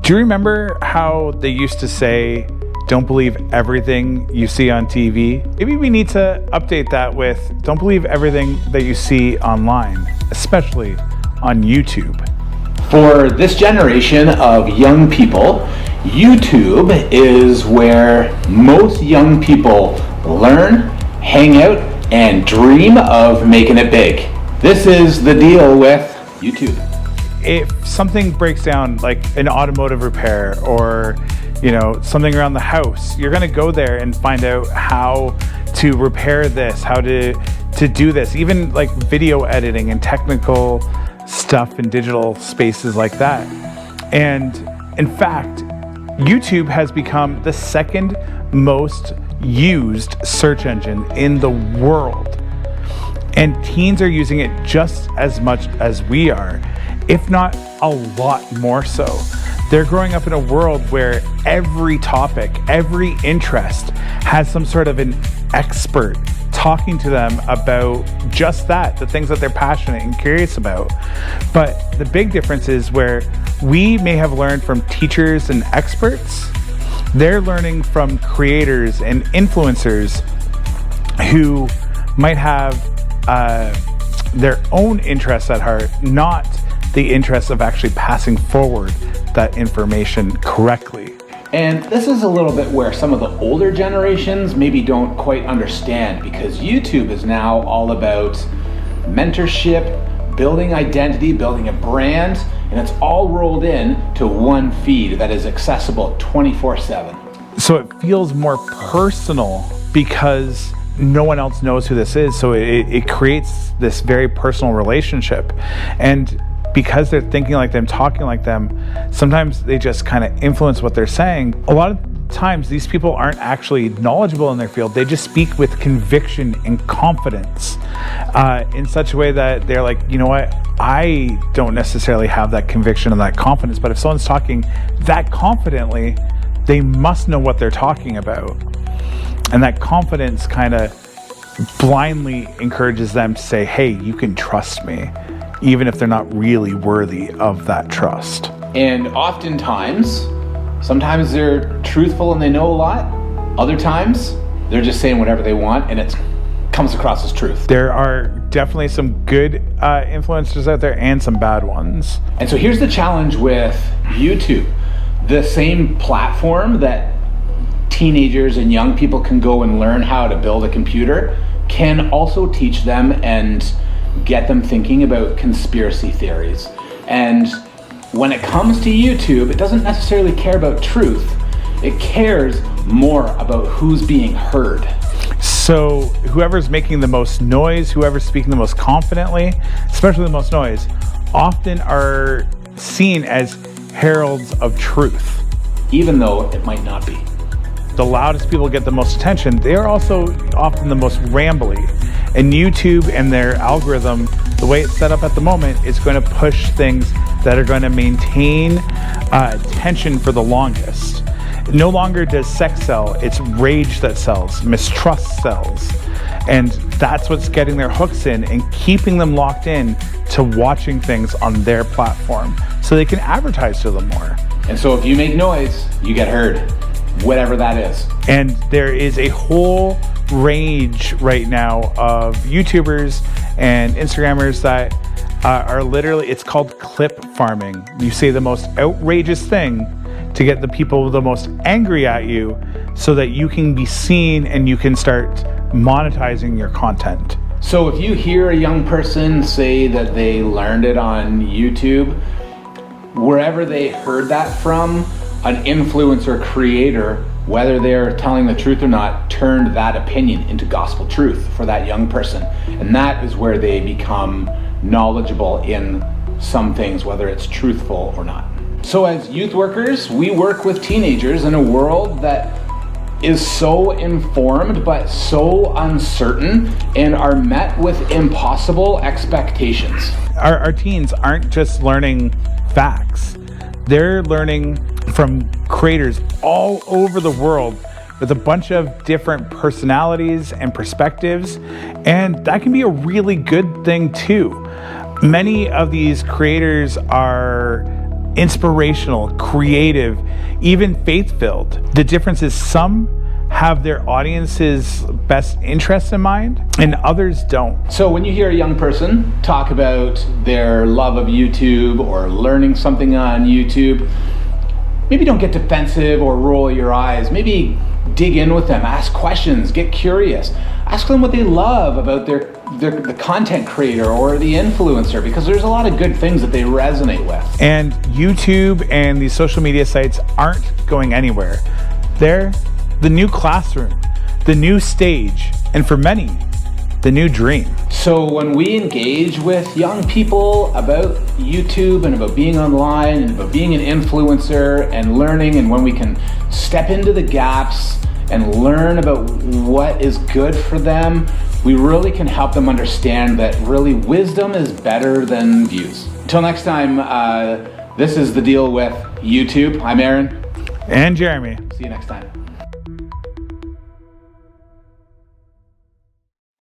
Do you remember how they used to say, don't believe everything you see on TV? Maybe we need to update that with, don't believe everything that you see online, especially on YouTube. For this generation of young people, YouTube is where most young people learn, hang out, and dream of making it big. This is the deal with YouTube. If something breaks down, like an automotive repair or something around the house, you're going to go there and find out how to repair this, how to do this, even like video editing and technical stuff in digital spaces like that. And in fact, YouTube has become the second most used search engine in the world. And teens are using it just as much as we are, if not a lot more so. They're growing up in a world where every topic, every interest has some sort of an expert talking to them about just that, the things that they're passionate and curious about. But the big difference is where we may have learned from teachers and experts, they're learning from creators and influencers who might have their own interests at heart, not the interests of actually passing forward that information correctly. And this is a little bit where some of the older generations maybe don't quite understand, because YouTube is now all about mentorship, building identity, building a brand, and it's all rolled in to one feed that is accessible 24/7. So it feels more personal because no one else knows who this is. So it creates this very personal relationship. And because they're thinking like them, talking like them, sometimes they just kind of influence what they're saying. A lot of times these people aren't actually knowledgeable in their field. They just speak with conviction and confidence in such a way that they're like, you know what? I don't necessarily have that conviction and that confidence, but if someone's talking that confidently, they must know what they're talking about. And that confidence kind of blindly encourages them to say, hey, you can trust me, even if they're not really worthy of that trust. And oftentimes, sometimes they're truthful and they know a lot. Other times, they're just saying whatever they want and it comes across as truth. There are definitely some good influencers out there and some bad ones. And so here's the challenge with YouTube. The same platform that teenagers and young people can go and learn how to build a computer can also teach them and get them thinking about conspiracy theories. And when it comes to YouTube, it doesn't necessarily care about truth. It cares more about who's being heard. So whoever's making the most noise, whoever's speaking the most confidently, especially the most noise, often are seen as heralds of truth. Even though it might not be. The loudest people get the most attention. They are also often the most rambly. And YouTube and their algorithm, the way it's set up at the moment, is going to push things that are going to maintain attention for the longest. No longer does sex sell, it's rage that sells, mistrust sells. And that's what's getting their hooks in and keeping them locked in to watching things on their platform so they can advertise to them more. And so if you make noise, you get heard, whatever that is. And there is a whole range right now of YouTubers and Instagrammers that are literally, it's called clip farming. You say the most outrageous thing to get the people the most angry at you so that you can be seen and you can start monetizing your content. So if you hear a young person say that they learned it on YouTube, wherever they heard that from, an influencer creator, whether they're telling the truth or not, turned that opinion into gospel truth for that young person. And that is where they become knowledgeable in some things, whether it's truthful or not. So as youth workers, we work with teenagers in a world that is so informed but so uncertain and are met with impossible expectations. Our teens aren't just learning facts. They're learning from creators all over the world with a bunch of different personalities and perspectives, and that can be a really good thing too. Many of these creators are inspirational, creative, even faith-filled. The difference is some have their audience's best interests in mind and others don't. So when you hear a young person talk about their love of YouTube or learning something on YouTube, maybe don't get defensive or roll your eyes. Maybe dig in with them, ask questions, get curious. Ask them what they love about the content creator or the influencer, because there's a lot of good things that they resonate with. And YouTube and these social media sites aren't going anywhere. They're the new classroom, the new stage, and for many, the new dream. So when we engage with young people about YouTube and about being online and about being an influencer and learning, and when we can step into the gaps and learn about what is good for them, we really can help them understand that really wisdom is better than views. Until next time, this is The Deal with YouTube. I'm Aaron. And Jeremy. See you next time.